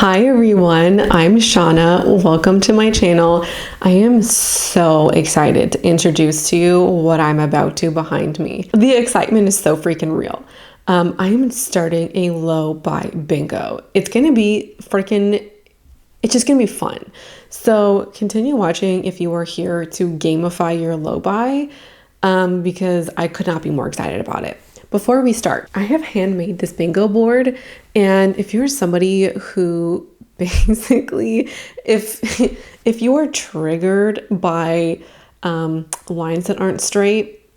Hi everyone, I'm Shauna. Welcome to my channel. I am so excited to introduce to you what I'm about to behind me. The excitement is so freaking real. I am starting a low buy bingo. It's gonna be it's just gonna be fun. So continue watching if you are here to gamify your low buy, because I could not be more excited about it. Before we start, I have handmade this bingo board, and if you're somebody who basically, if you are triggered by lines that aren't straight,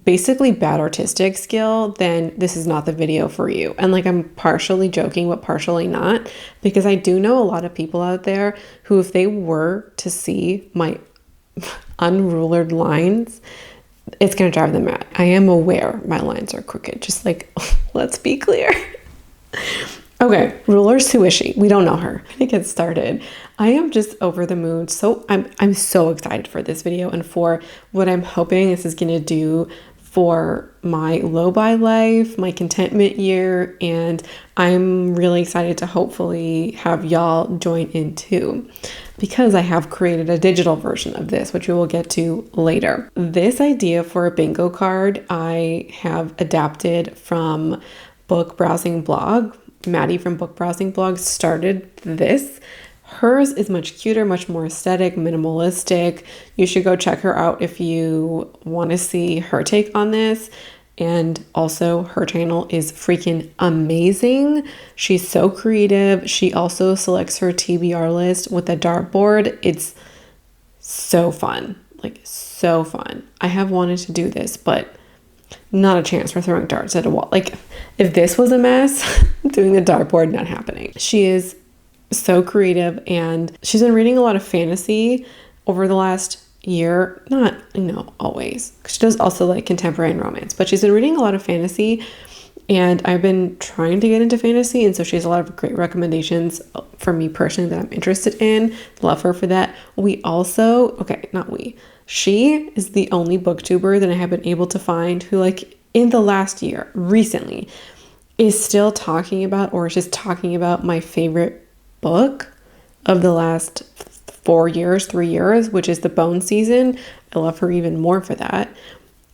basically bad artistic skill, then this is not the video for you. And like, I'm partially joking, but partially not, because I do know a lot of people out there who, if they were to see my unrulered lines, it's going to drive them mad. I am aware my lines are crooked. Just like, let's be clear. Okay, ruler Suishi. We don't know her. I'm gonna get started. I am just over the moon. So I'm so excited for this video and for what I'm hoping this is gonna do for my low buy life, my contentment year, and I'm really excited to hopefully have y'all join in too, because I have created a digital version of this, which we will get to later. This idea for a bingo card I have adapted from book browsing blog. Maddie from book browsing blog started this. Hers is much cuter, much more aesthetic, minimalistic. You should go check her out if you want to see her take on this. And also, her channel is freaking amazing. She's so creative. She also selects her TBR list with a dartboard. It's so fun, like so fun. I have wanted to do this, but not a chance for throwing darts at a wall. Like, if this was a mess, doing the dartboard, not happening. She is so creative, and she's been reading a lot of fantasy over the last year. Not, always. She does also like contemporary and romance, but she's been reading a lot of fantasy, and I've been trying to get into fantasy, and so she has a lot of great recommendations for me personally that I'm interested in. Love her for that. She is the only booktuber that I have been able to find who, like, in the last year, recently, is still talking about, or is just talking about, my favorite book of the last 3 years, which is The Bone Season. I love her even more for that.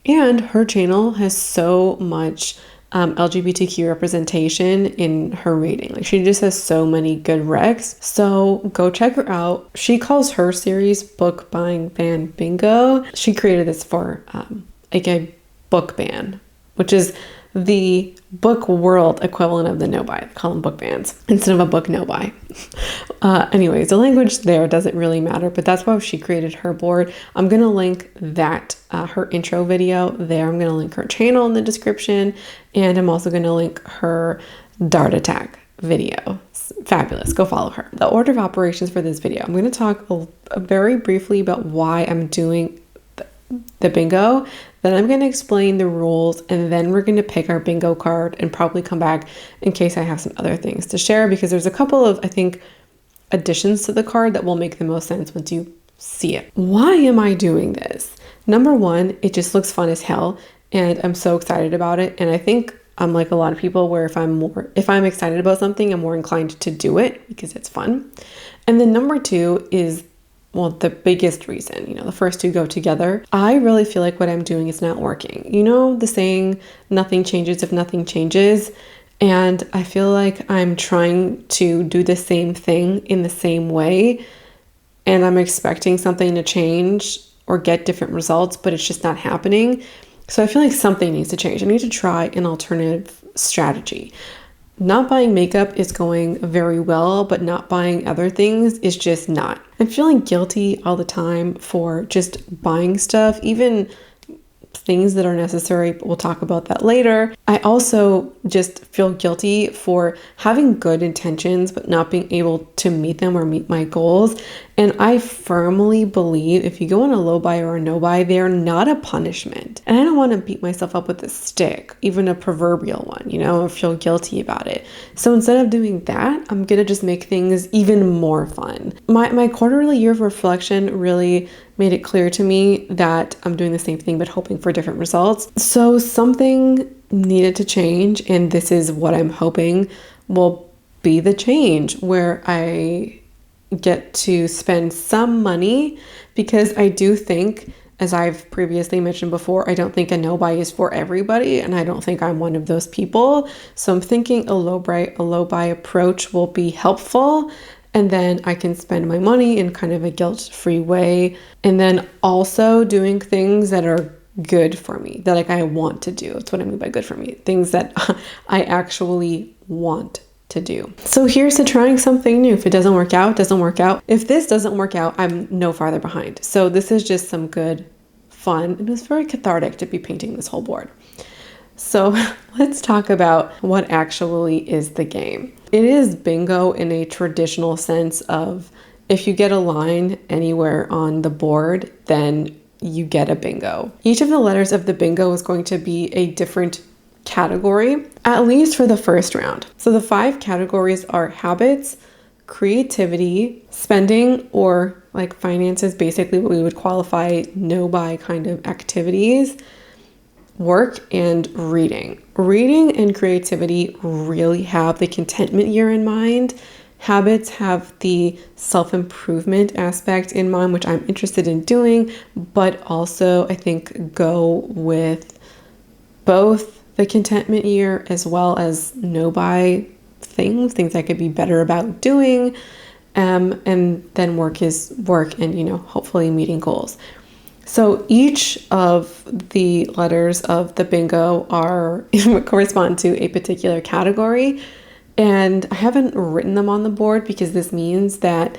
And her channel has so much LGBTQ representation in her reading. Like, she just has so many good recs. So go check her out. She calls her series Book Buying Ban Bingo. She created this for like a book ban, which is the book world equivalent of the no buy. They call them book bans instead of a book no buy. Anyways, the language there doesn't really matter, but that's why she created her board. I'm going to link that, her intro video there. I'm going to link her channel in the description, and I'm also going to link her dart attack video. It's fabulous. Go follow her. The order of operations for this video, I'm going to talk very briefly about why I'm doing the bingo. Then I'm going to explain the rules, and then we're going to pick our bingo card and probably come back in case I have some other things to share, because there's a couple of, I think, additions to the card that will make the most sense once you see it. Why am I doing this? Number one, it just looks fun as hell, and I'm so excited about it. And I think I'm like a lot of people where if I'm excited about something, I'm more inclined to do it because it's fun. And then number two is, well, the biggest reason, the first two go together. I really feel like what I'm doing is not working. The saying, nothing changes if nothing changes. And I feel like I'm trying to do the same thing in the same way, and I'm expecting something to change or get different results, but it's just not happening. So I feel like something needs to change. I need to try an alternative strategy. Not buying makeup is going very well, but not buying other things is just not. I'm feeling guilty all the time for just buying stuff, even things that are necessary, but we'll talk about that later. I also just feel guilty for having good intentions, but not being able to meet them or meet my goals. And I firmly believe if you go on a low buy or a no buy, they are not a punishment. And I don't want to beat myself up with a stick, even a proverbial one, or feel guilty about it. So instead of doing that, I'm going to just make things even more fun. My quarterly year of reflection really made it clear to me that I'm doing the same thing, but hoping for different results. So something needed to change, and this is what I'm hoping will be the change where I get to spend some money, because I do think, as I've previously mentioned before, I don't think a no buy is for everybody, and I don't think I'm one of those people. So I'm thinking a low buy approach will be helpful, and then I can spend my money in kind of a guilt-free way, and then also doing things that are good for me, that like I want to do. That's what I mean by good for me. Things that I actually want to do. So here's to trying something new. If it doesn't work out, it doesn't work out. If this doesn't work out, I'm no farther behind. So this is just some good fun. It was very cathartic to be painting this whole board. So let's talk about what actually is the game. It is bingo in a traditional sense of, if you get a line anywhere on the board, then you get a bingo. Each of the letters of the bingo is going to be a different category, at least for the first round. So the 5 categories are habits, creativity, spending, or like finances, basically what we would qualify no buy kind of activities, work, and reading. Reading and creativity really have the contentment year in mind. Habits have the self-improvement aspect in mind, which I'm interested in doing, but also I think go with both the contentment year as well as no buy things I could be better about doing. And then work is work, and, you know, hopefully meeting goals. So each of the letters of the bingo correspond to a particular category. And I haven't written them on the board because this means that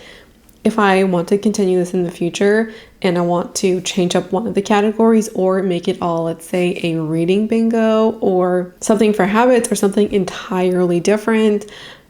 if I want to continue this in the future and I want to change up one of the categories or make it all, let's say, a reading bingo or something for habits or something entirely different,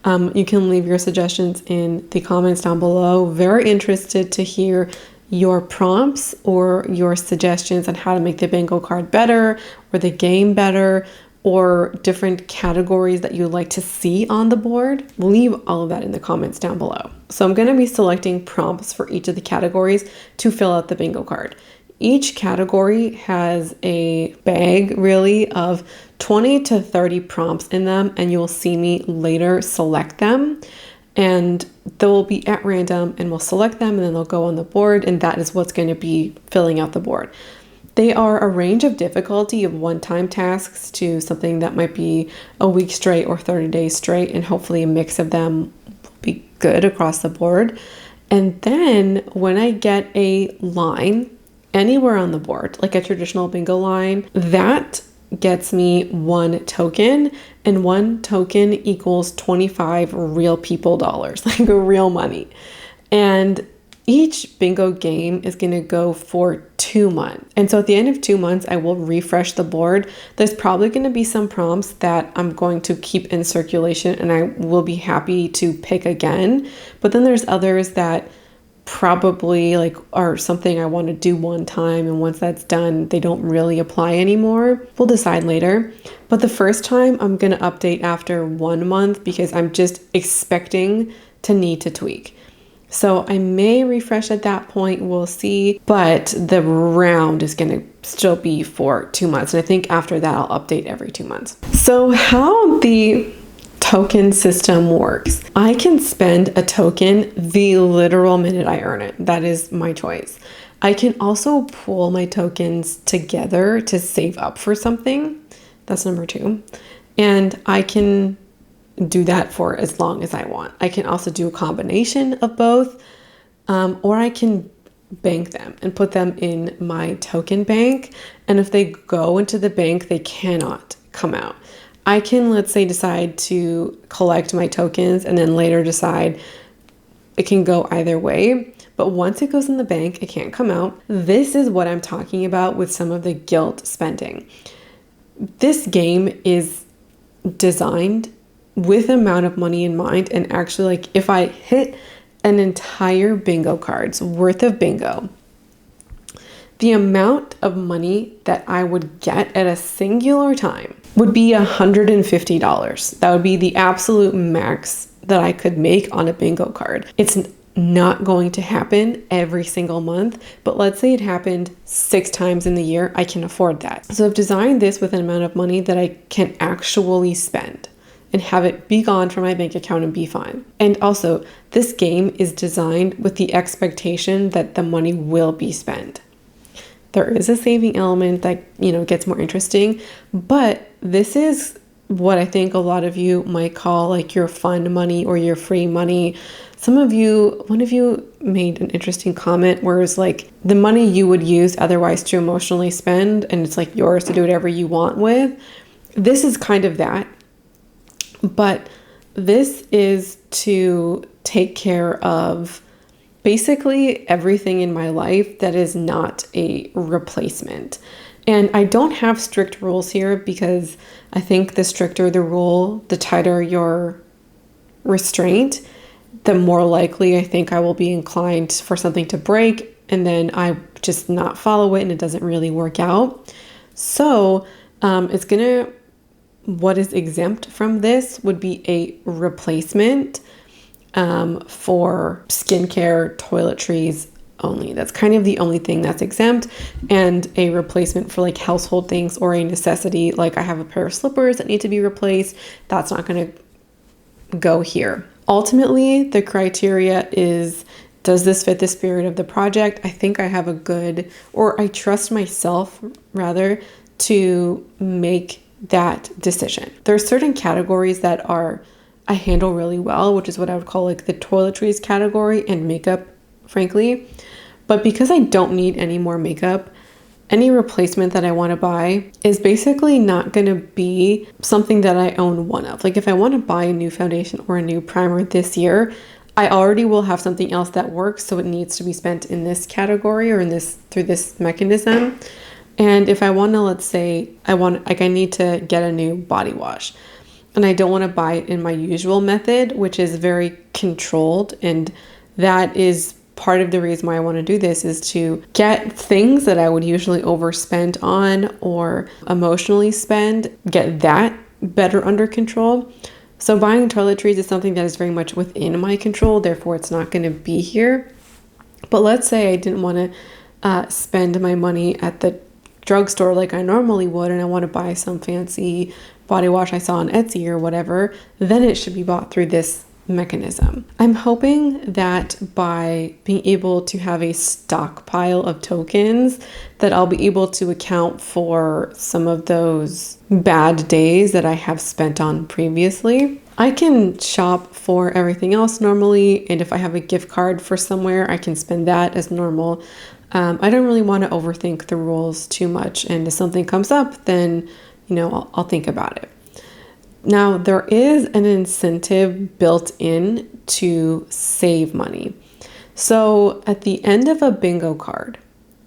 you can leave your suggestions in the comments down below. Very interested to hear your prompts or your suggestions on how to make the bingo card better or the game better, or different categories that you'd like to see on the board. Leave all of that in the comments down below. So I'm going to be selecting prompts for each of the categories to fill out the bingo card. Each category has a bag really of 20 to 30 prompts in them, and you'll see me later select them, and they will be at random, and we'll select them and then they'll go on the board, and that is what's going to be filling out the board. They are a range of difficulty of one-time tasks to something that might be a week straight or 30 days straight, and hopefully a mix of them will be good across the board. And then when I get a line anywhere on the board, like a traditional bingo line, that gets me 1 token, and 1 token equals 25 real people dollars, like real money. And each bingo game is going to go for 2 months. And so at the end of 2 months, I will refresh the board. There's probably going to be some prompts that I'm going to keep in circulation and I will be happy to pick again. But then there's others that probably like are something I want to do one time, and once that's done, they don't really apply anymore. We'll decide later. But the first time I'm going to update after 1 month because I'm just expecting to need to tweak. So I may refresh at that point, we'll see, but the round is going to still be for 2 months. And I think after that, I'll update every 2 months. So how the token system works. I can spend a token the literal minute I earn it. That is my choice. I can also pool my tokens together to save up for something. That's number 2. And I can do that for as long as I want. I can also do a combination of both, or I can bank them and put them in my token bank. And if they go into the bank, they cannot come out. I can, let's say, decide to collect my tokens and then later decide it can go either way. But once it goes in the bank, it can't come out. This is what I'm talking about with some of the guilt spending. This game is designed with amount of money in mind, and actually, like, if I hit an entire bingo card's worth of bingo, the amount of money that I would get at a singular time would be $150. That would be the absolute max that I could make on a bingo card. It's not going to happen every single month, but let's say it happened 6 times in the year, I can afford that. So I've designed this with an amount of money that I can actually spend. and have it be gone from my bank account and be fine. And also, this game is designed with the expectation that the money will be spent. There is a saving element that, gets more interesting, but this is what I think a lot of you might call like your fun money or your free money. One of you made an interesting comment where it's like the money you would use otherwise to emotionally spend, and it's like yours to do whatever you want with. This is kind of that, but this is to take care of basically everything in my life that is not a replacement. And I don't have strict rules here because I think the stricter the rule, the tighter your restraint, the more likely I think I will be inclined for something to break, and then I just not follow it and it doesn't really work out. So what is exempt from this would be a replacement for skincare, toiletries only. That's kind of the only thing that's exempt, and a replacement for like household things or a necessity. Like I have a pair of slippers that need to be replaced. That's not going to go here. Ultimately, the criteria is, does this fit the spirit of the project? I think I have I trust myself rather to make that decision. There are certain categories that I handle really well, which is what I would call like the toiletries category and makeup, frankly. But because I don't need any more makeup, any replacement that I want to buy is basically not going to be something that I own one of. Like if I want to buy a new foundation or a new primer this year, I already will have something else that works, so it needs to be spent in this category or through this mechanism. And if I want to, let's say I need to get a new body wash, and I don't want to buy it in my usual method, which is very controlled, and that is part of the reason why I want to do this, is to get things that I would usually overspend on or emotionally spend, get that better under control. So buying toiletries is something that is very much within my control, therefore it's not going to be here. But let's say I didn't want to spend my money at the drugstore like I normally would, and I want to buy some fancy body wash I saw on Etsy or whatever, then it should be bought through this mechanism. I'm hoping that by being able to have a stockpile of tokens, that I'll be able to account for some of those bad days that I have spent on previously. I can shop for everything else normally, and if I have a gift card for somewhere, I can spend that as normal. I don't really want to overthink the rules too much, and if something comes up, then I'll think about it. Now, there is an incentive built in to save money. So at the end of a bingo card,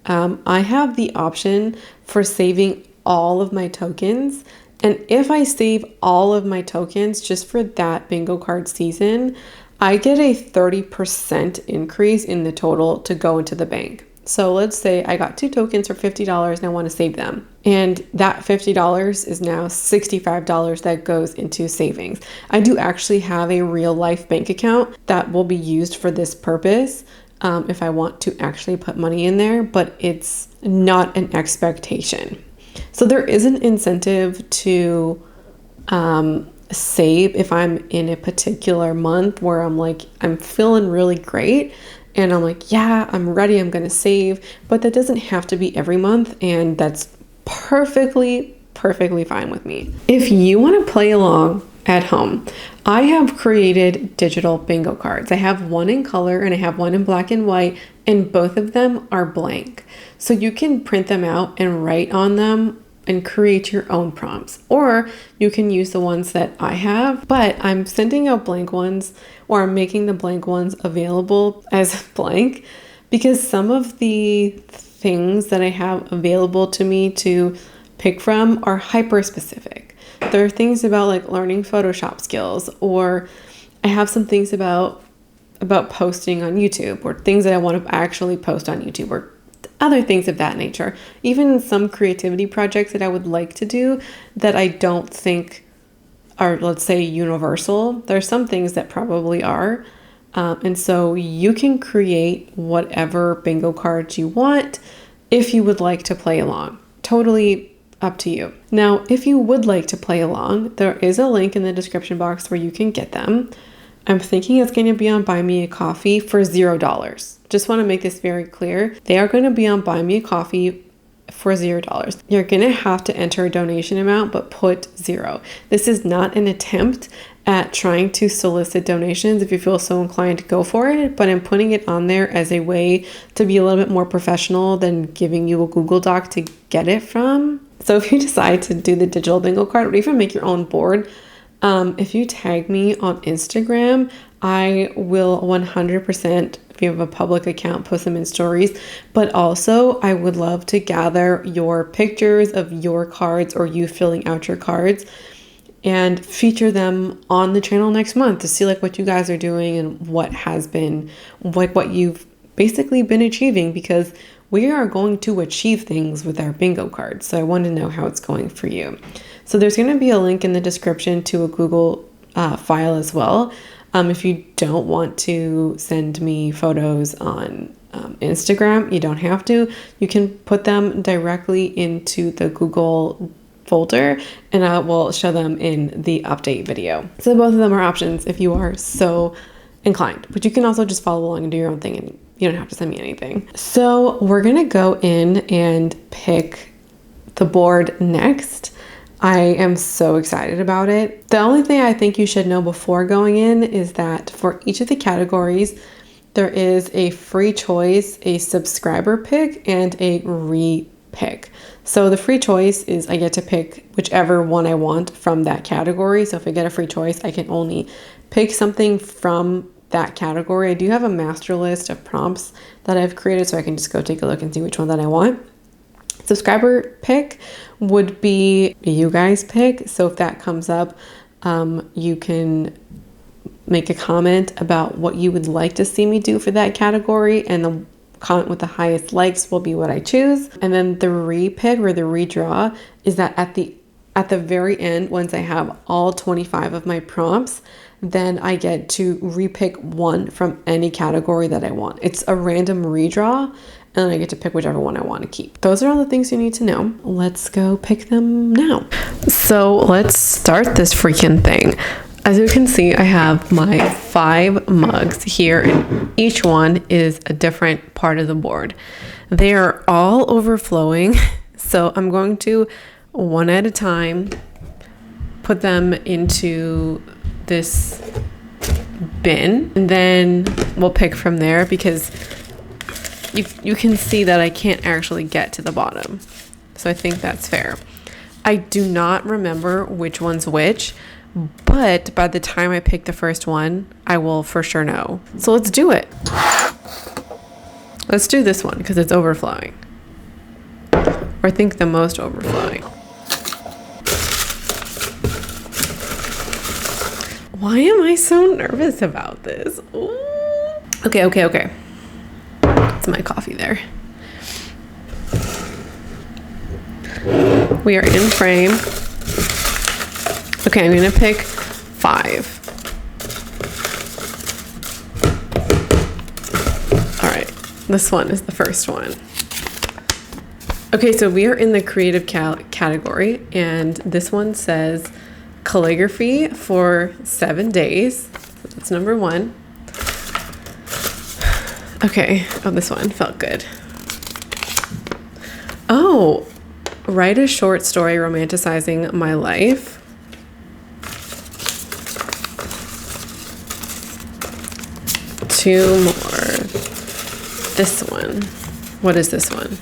I have the option for saving all of my tokens. And if I save all of my tokens just for that bingo card season, I get a 30% increase in the total to go into the bank. So let's say I got 2 tokens for $50 and I want to save them. And that $50 is now $65 that goes into savings. I do actually have a real life bank account that will be used for this purpose if I want to actually put money in there, but it's not an expectation. So there is an incentive to save if I'm in a particular month where I'm feeling really great. And I'm like, yeah, I'm ready, I'm gonna save, but that doesn't have to be every month, and that's perfectly fine with me. If you wanna play along at home, I have created digital bingo cards. I have one in color and I have one in black and white, and both of them are blank. So you can print them out and write on them and create your own prompts, or you can use the ones that I have, but I'm sending out blank ones, or I'm making the blank ones available as blank because some of the things that I have available to me to pick from are hyper specific. There are things about like learning Photoshop skills, or I have some things about posting on YouTube, or things that I want to actually post on YouTube, or other things of that nature. Even some creativity projects that I would like to do that I don't think are, let's say, universal. There's some things that probably are. And so you can create whatever bingo cards you want if you would like to play along. Totally up to you. Now, if you would like to play along, there is a link in the description box where you can get them. I'm thinking it's going to be on Buy Me a Coffee for $0. Just want to make this very clear. They are going to be on Buy Me a Coffee for $0. You're going to have to enter a donation amount, but put 0. This is not an attempt at trying to solicit donations. If you feel so inclined to go for it, but I'm putting it on there as a way to be a little bit more professional than giving you a Google Doc to get it from. So if you decide to do the digital bingo card or even make your own board, if you tag me on Instagram, I will 100%, if you have a public account, post them in stories. But also, I would love to gather your pictures of your cards or you filling out your cards and feature them on the channel next month to see like what you guys are doing and what has been, like what you've basically been achieving, because we are going to achieve things with our bingo cards. So I want to know how it's going for you. So there's going to be a link in the description to a Google file as well. If you don't want to send me photos on Instagram, you don't have to. You can put them directly into the Google folder and I will show them in the update video. So both of them are options if you are so inclined, but you can also just follow along and do your own thing and you don't have to send me anything. So we're going to go in and pick the board next. I am so excited about it. The only thing I think you should know before going in is that for each of the categories, there is a free choice, a subscriber pick, and a re-pick. So the free choice is I get to pick whichever one I want from that category. So if I get a free choice, I can only pick something from that category. I do have a master list of prompts that I've created, so I can just go take a look and see which one that I want. Subscriber pick would be a you guys pick. So if that comes up, you can make a comment about what you would like to see me do for that category, and the comment with the highest likes will be what I choose. And then the re-pick or the redraw is that at the very end, once I have all 25 of my prompts, then I get to repick one from any category that I want. It's a random redraw, and then I get to pick whichever one I want to keep. Those are all the things you need to know. Let's go pick them now. So let's start this freaking thing. As you can see, I have my 5 mugs here, and each one is a different part of the board. They are all overflowing, so I'm going to, one at a time, put them into this bin, and then we'll pick from there, because you can see that I can't actually get to the bottom. So I think that's fair. I do not remember which one's which, but by the time I pick the first one, I will for sure know. So let's do it. Let's do this one because it's overflowing. Or I think the most overflowing. Why am I so nervous about this? Ooh. Okay. It's my coffee there. We are in frame. Okay, I'm gonna pick 5. All right, this one is the first one. Okay, so we are in the creative category, and this one says calligraphy for 7 days. So that's number 1. Okay, this one felt good. Oh, write a short story romanticizing my life. Two more. This one. What is this one?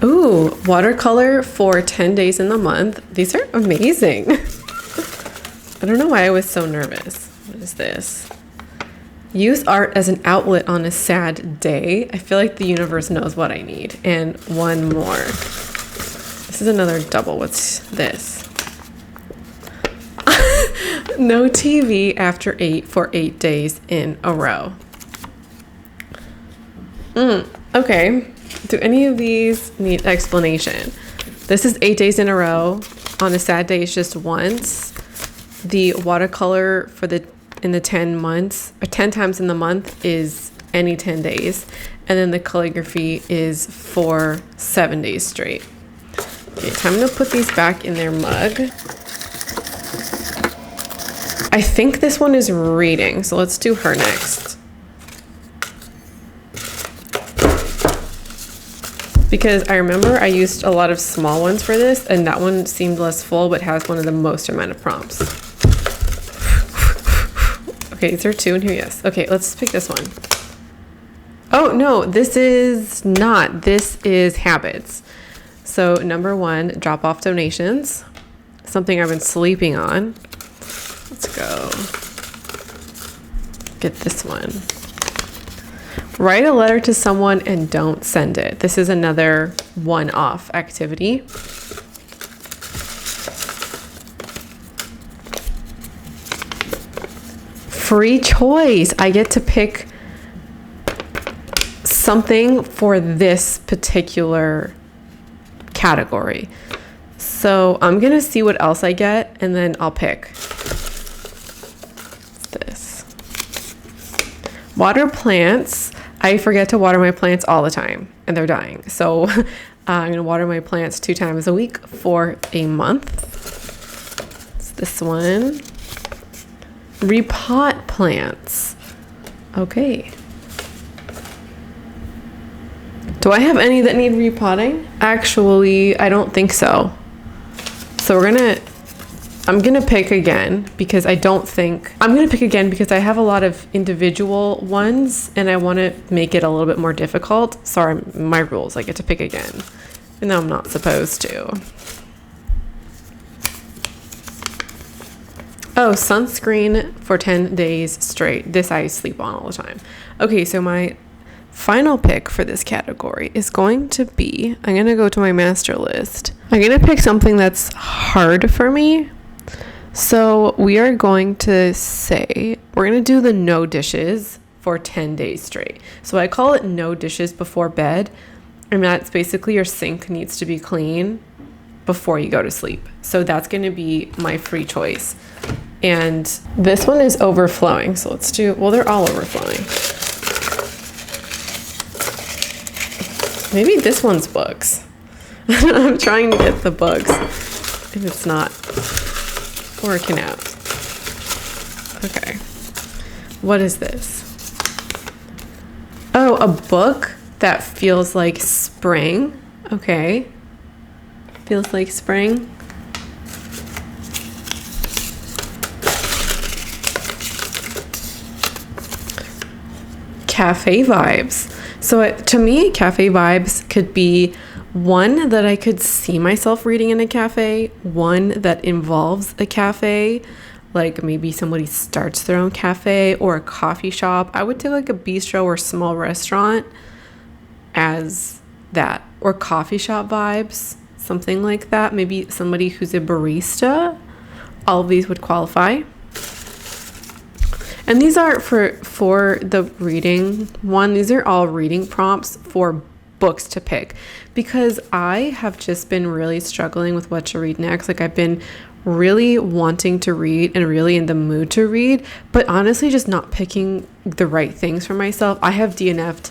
Ooh, watercolor for 10 days in the month. These are amazing. I don't know why I was so nervous. What is this? Use art as an outlet on a sad day. I feel like the universe knows what I need. And one more. This is another double. What's this? No TV after 8 for 8 days in a row. Okay. Do any of these need explanation? This is 8 days in a row. On a sad day, it's just once. The watercolor for in the 10 months, or 10 times in the month, is any 10 days. And then the calligraphy is for 7 days straight. Okay, time to put these back in their mug. I think this one is reading, so let's do her next. Because I remember I used a lot of small ones for this, and that one seemed less full, but has one of the most amount of prompts. Okay, is there 2 in here? Yes. Okay, let's pick this one. Oh, no, this is not. This is habits. So number 1, drop off donations. Something I've been sleeping on. Let's go. Get this one. Write a letter to someone and don't send it. This is another one-off activity. Free choice. I get to pick something for this particular category. So I'm going to see what else I get and then I'll pick. What's this? Water plants. I forget to water my plants all the time and they're dying. So I'm going to water my plants 2 times a week for a month. It's this one. Repot plants. Okay. Do I have any that need repotting? Actually, I don't think so. So I'm gonna pick again because I have a lot of individual ones and I want to make it a little bit more difficult. Sorry, my rules, I get to pick again. And I'm not supposed to. Oh, sunscreen for 10 days straight. This I sleep on all the time. Okay, so my final pick for this category is going to be, I'm going to go to my master list. I'm going to pick something that's hard for me. So we are going to say, we're going to do the no dishes for 10 days straight. So I call it no dishes before bed. And that's basically your sink needs to be clean before you go to sleep. So that's going to be my free choice. And this one is overflowing. So let's do, well, they're all overflowing. Maybe this one's books. I'm trying to get the books and it's not working out. Okay. What is this? Oh, a book that feels like spring. Okay. Feels like spring. Cafe vibes. So to me, cafe vibes could be one that I could see myself reading in a cafe, one that involves a cafe, like maybe somebody starts their own cafe or a coffee shop. I would take like a bistro or small restaurant as that, or coffee shop vibes, something like that. Maybe somebody who's a barista. All of these would qualify. And these are for the reading one. These are all reading prompts for books to pick because I have just been really struggling with what to read next. Like I've been really wanting to read and really in the mood to read, but honestly just not picking the right things for myself. I have DNF'd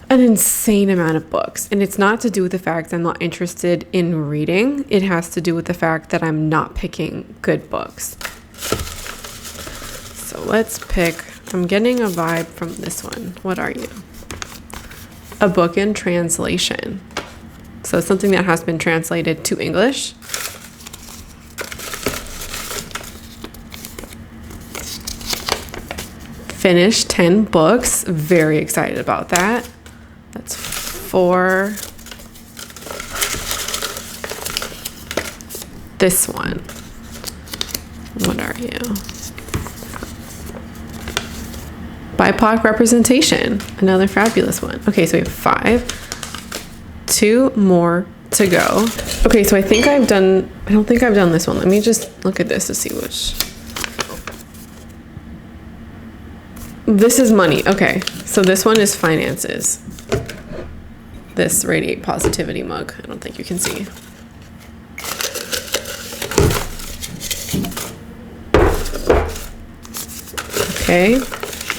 an insane amount of books, and it's not to do with the fact that I'm not interested in reading. It has to do with the fact that I'm not picking good books. So let's pick, I'm getting a vibe from this one. What are you? A book in translation. So something that has been translated to English. Finish 10 books. Very excited about that. That's 4. This one. What are you? BIPOC representation, another fabulous one. Okay, so we have 5, 2 more to go. Okay, so I don't think I've done this one. Let me just look at this to see which. This is money. Okay, so this one is finances. This radiate positivity mug. I don't think you can see. Okay.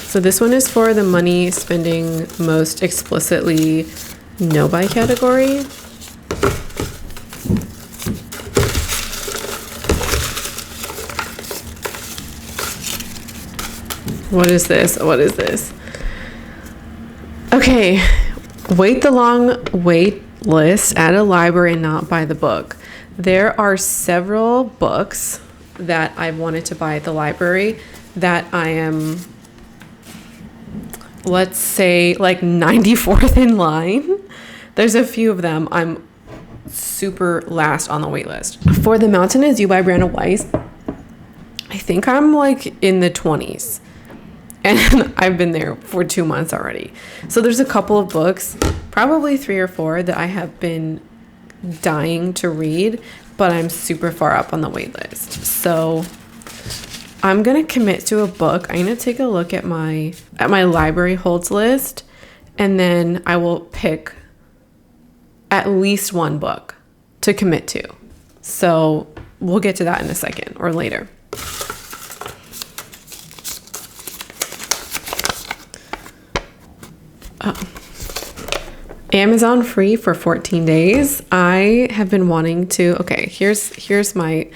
So this one is for the money spending most explicitly no buy category. What is this? What is this? Okay. Wait the long wait list at a library and not buy the book. There are several books that I've wanted to buy at the library that I am, let's say, like 94th in line. There's a few of them I'm super last on the wait list. For The Mountain Is You by Brandon Weiss, I think I'm like in the 20s. And I've been there for 2 months already. So there's a couple of books, probably 3 or 4, that I have been dying to read, but I'm super far up on the wait list. So I'm going to commit to a book. I'm going to take a look at my library holds list, and then I will pick at least one book to commit to. So we'll get to that in a second or later. Amazon free for 14 days. I have been wanting to, okay, here's my,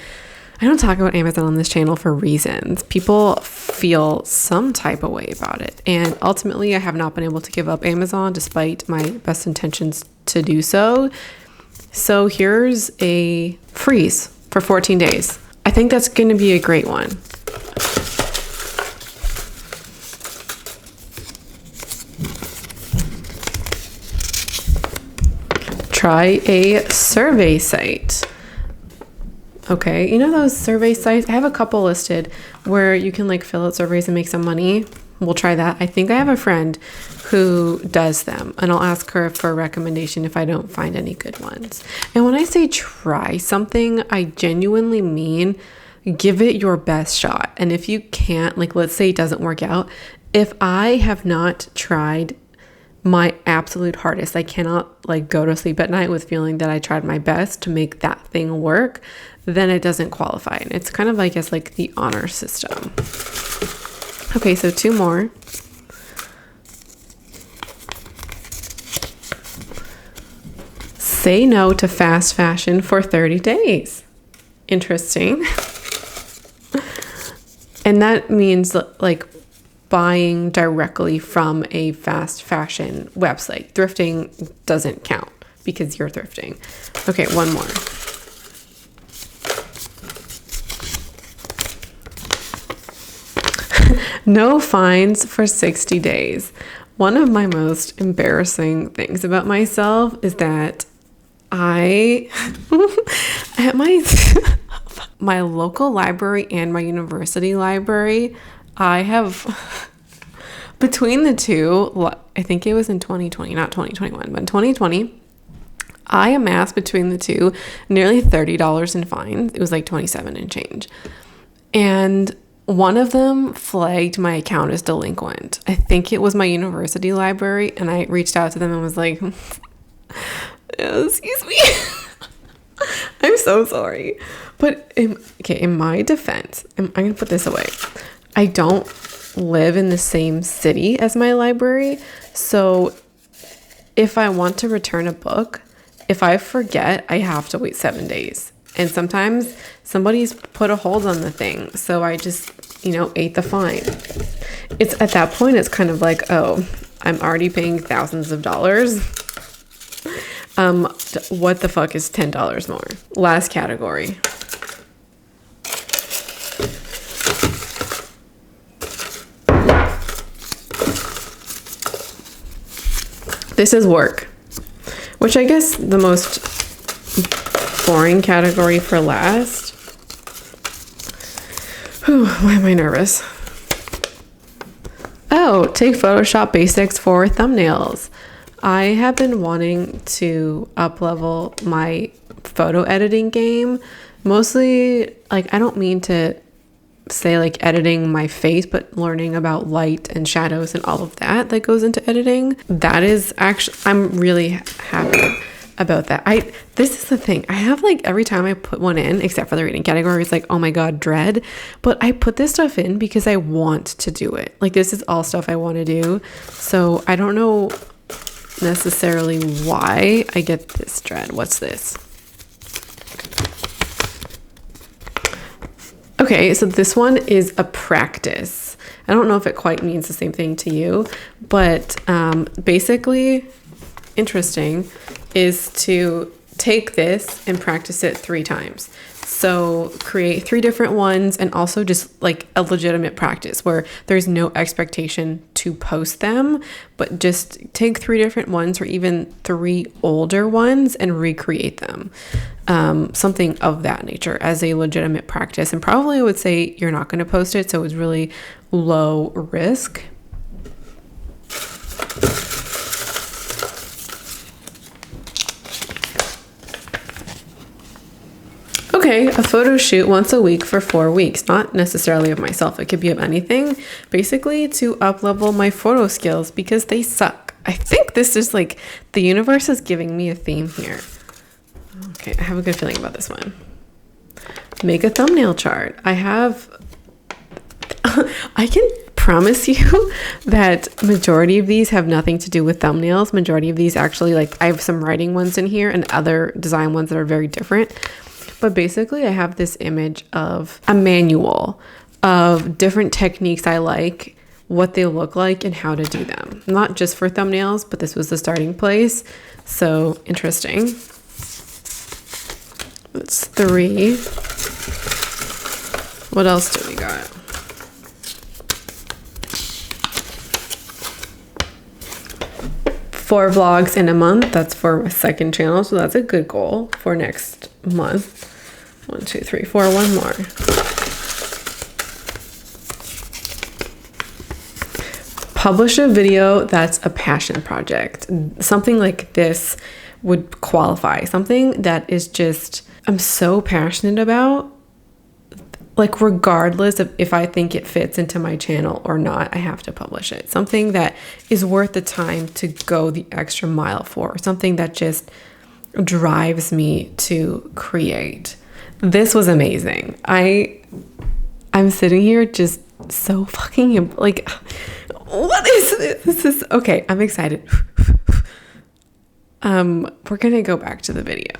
I don't talk about Amazon on this channel for reasons. People feel some type of way about it. And ultimately, I have not been able to give up Amazon despite my best intentions to do so. So here's a freeze for 14 days. I think that's going to be a great one. Try a survey site. Okay, you know those survey sites? I have a couple listed where you can like fill out surveys and make some money. We'll try that. I think I have a friend who does them, and I'll ask her for a recommendation if I don't find any good ones. And when I say try something, I genuinely mean give it your best shot. And if you can't, like let's say it doesn't work out, if I have not tried my absolute hardest, I cannot like go to sleep at night with feeling that I tried my best to make that thing work, then it doesn't qualify. And it's kind of, I guess, like the honor system. Okay, so 2 more. Say no to fast fashion for 30 days. Interesting. And that means like buying directly from a fast fashion website. Thrifting doesn't count because you're thrifting. Okay, one more. No fines for 60 days. One of my most embarrassing things about myself is that I, at my local library and my university library, I have, between the two, I think it was in 2020, not 2021, but in 2020, I amassed between the two nearly $30 in fines. It was like 27 and change. And one of them flagged my account as delinquent. I think it was my university library, and I reached out to them and was like, excuse me. I'm so sorry. But in my defense, I'm going to put this away. I don't live in the same city as my library. So if I want to return a book, if I forget, I have to wait 7 days. And sometimes somebody's put a hold on the thing. So I just, ate the fine. It's at that point, it's kind of like, oh, I'm already paying thousands of dollars. What the fuck is $10 more? Last category. This is work, which I guess the most boring category for last. Whew, why am I nervous? Oh, take Photoshop basics for thumbnails. I have been wanting to up-level my photo editing game. Mostly, like, I don't mean to say like editing my face, but learning about light and shadows and all of that goes into editing. That is actually, I'm really happy about that. This is the thing. I have like every time I put one in, except for the reading category, it's like, oh my God, dread. But I put this stuff in because I want to do it. Like this is all stuff I want to do. So I don't know necessarily why I get this dread. What's this? Okay, so this one is a practice. I don't know if it quite means the same thing to you, but basically, interesting is to take this and practice it 3 times. So create 3 different ones, and also just like a legitimate practice where there's no expectation to post them, but just take 3 different ones or even 3 older ones and recreate them. Something of that nature as a legitimate practice. And probably I would say you're not going to post it, so it's really low risk. Okay, a photo shoot once a week for 4 weeks, not necessarily of myself. It could be of anything, basically to up-level my photo skills because they suck. I think this is like the universe is giving me a theme here. Okay, I have a good feeling about this one. Make a thumbnail chart. I can promise you that majority of these have nothing to do with thumbnails. Majority of these actually, like, I have some writing ones in here and other design ones that are very different. But basically, I have this image of a manual of different techniques I like, what they look like, and how to do them. Not just for thumbnails, but this was the starting place. So interesting. That's 3. What else do we got? 4 vlogs in a month. That's for my second channel. So that's a good goal for next month. 1, 2, 3, 4. One more. Publish a video that's a passion project. Something like this would qualify. Something that is just, I'm so passionate about. Like, regardless of if I think it fits into my channel or not, I have to publish it. Something that is worth the time to go the extra mile for. Something that just drives me to create. This was amazing. I'm sitting here just so fucking like, what is this? This is okay. I'm excited. We're gonna go back to the video.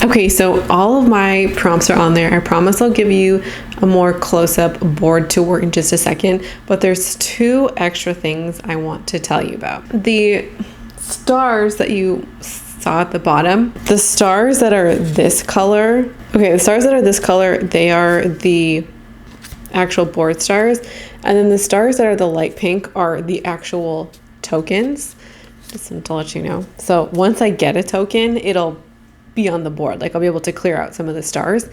Okay, so all of my prompts are on there. I promise I'll give you a more close-up board tour in just a second, but there's 2 extra things I want to tell you about. The stars that you saw at the bottom, the stars that are this color, okay, the stars that are this color, they are the actual board stars, and then the stars that are the light pink are the actual tokens, just to let you know. So once I get a token, it'll be on the board. Like, I'll be able to clear out some of the stars.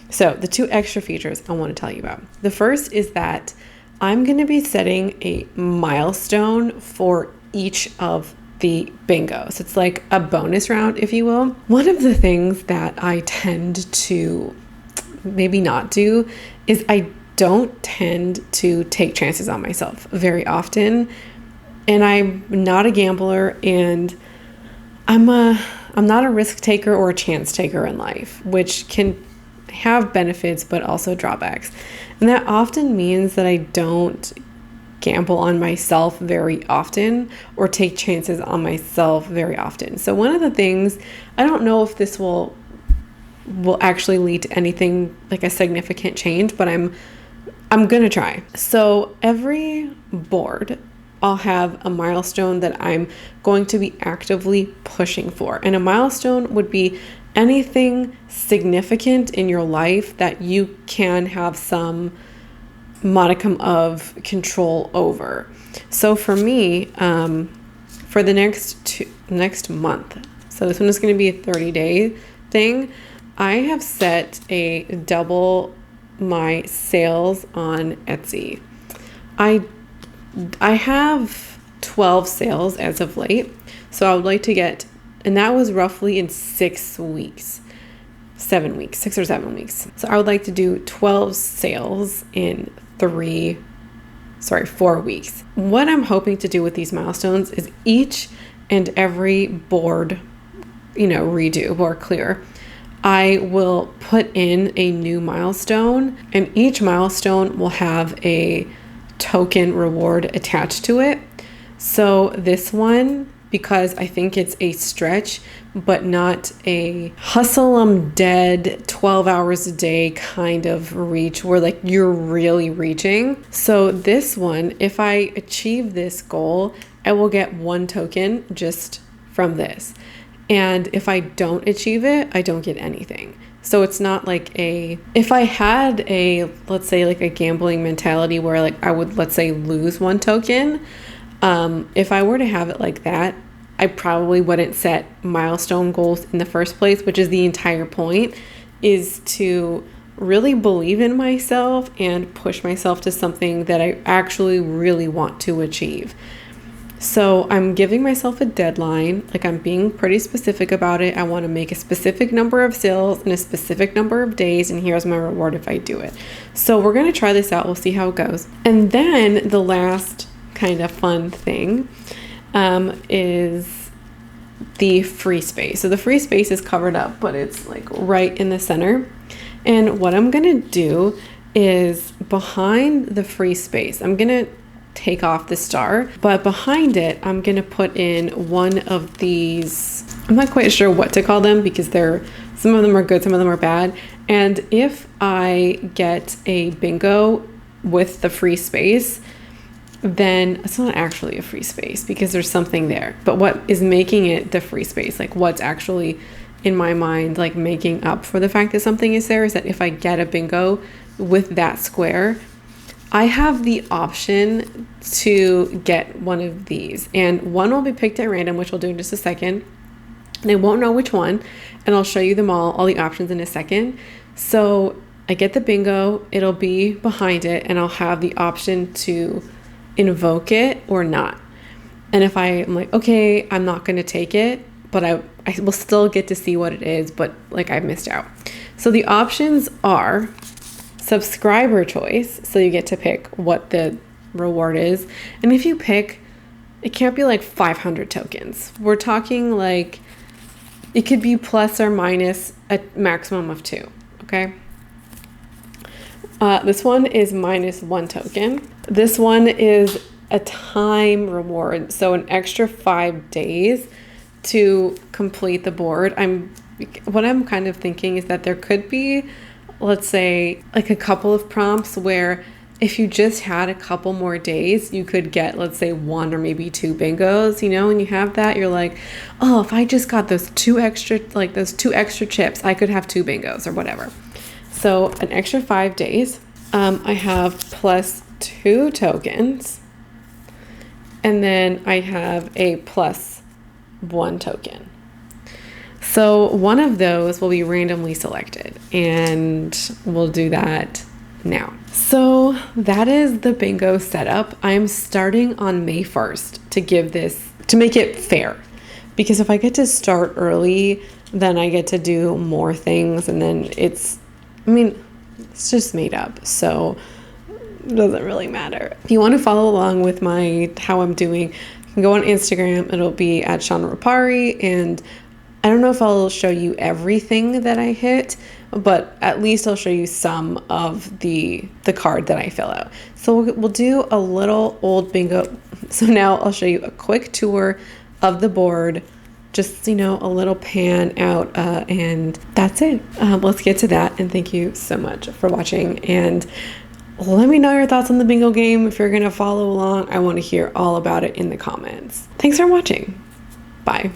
So the 2 extra features I want to tell you about. The first is that I'm going to be setting a milestone for each of the bingos. It's like a bonus round, if you will. One of the things that I tend to maybe not do is I don't tend to take chances on myself very often. And I'm not a gambler, and I'm not a risk taker or a chance taker in life, which can have benefits but also drawbacks. And that often means that I don't gamble on myself very often or take chances on myself very often. So one of the things, I don't know if this will actually lead to anything like a significant change, but I'm gonna try. So every board, I'll have a milestone that I'm going to be actively pushing for. And a milestone would be anything significant in your life that you can have some modicum of control over. So for me, for the next month, so this one is going to be a 30-day thing, I have set a double my sales on Etsy. I have 12 sales as of late. So I would like to get, and that was roughly in 6 weeks. 7 weeks, 6 or 7 weeks. So I would like to do 12 sales in 4 weeks. What I'm hoping to do with these milestones is each and every board, redo, board clear, I will put in a new milestone, and each milestone will have a token reward attached to it. So this one, because I think it's a stretch, but not a hustle 'em dead 12 hours a day kind of reach where like you're really reaching. So this one, if I achieve this goal, I will get 1 token just from this. And if I don't achieve it, I don't get anything. So it's not like if I had let's say like a gambling mentality where like I would, let's say, lose 1 token, if I were to have it like that, I probably wouldn't set milestone goals in the first place, which is the entire point, is to really believe in myself and push myself to something that I actually really want to achieve. So I'm giving myself a deadline, like I'm being pretty specific about it. I want to make a specific number of sales in a specific number of days, and here's my reward if I do it. So we're going to try this out. We'll see how it goes. And then the last kind of fun thing is the free space. So the free space is covered up, but it's like right in the center. And what I'm going to do is behind the free space, I'm going to take off the star, but behind it, I'm going to put in one of these, I'm not quite sure what to call them because some of them are good, some of them are bad. And if I get a bingo with the free space, then it's not actually a free space because there's something there. But what is making it the free space, like what's actually in my mind, like making up for the fact that something is there, is that if I get a bingo with that square, I have the option to get one of these, and one will be picked at random, which we'll do in just a second. And I won't know which one, and I'll show you them all the options in a second. So I get the bingo, it'll be behind it, and I'll have the option to invoke it or not. And if I'm like, okay, I'm not going to take it, but I will still get to see what it is, but like I've missed out. So the options are subscriber choice. So you get to pick what the reward is. And if you pick, it can't be like 500 tokens. We're talking like, it could be plus or minus a maximum of 2. Okay. This one is -1 token. This one is a time reward. So an extra 5 days to complete the board. What I'm kind of thinking is that there could be, let's say, like a couple of prompts where if you just had a couple more days, you could get, let's say, 1 or maybe 2 bingos, and you have that, you're like, oh, if I just got those two extra chips, I could have 2 bingos or whatever. So an extra 5 days. I have +2 tokens, and then I have a +1 token. So one of those will be randomly selected, and we'll do that now. So that is the bingo setup. I'm starting on May 1st to make it fair, because if I get to start early, then I get to do more things, and then it's just made up, so it doesn't really matter. If you want to follow along with how I'm doing, you can go on Instagram. It'll be at Shauna Rapari, and I don't know if I'll show you everything that I hit, but at least I'll show you some of the card that I fill out. So we'll do a little old bingo. So now I'll show you a quick tour of the board, just, a little pan out, and that's it. Let's get to that. And thank you so much for watching. And let me know your thoughts on the bingo game. If you're going to follow along, I want to hear all about it in the comments. Thanks for watching. Bye.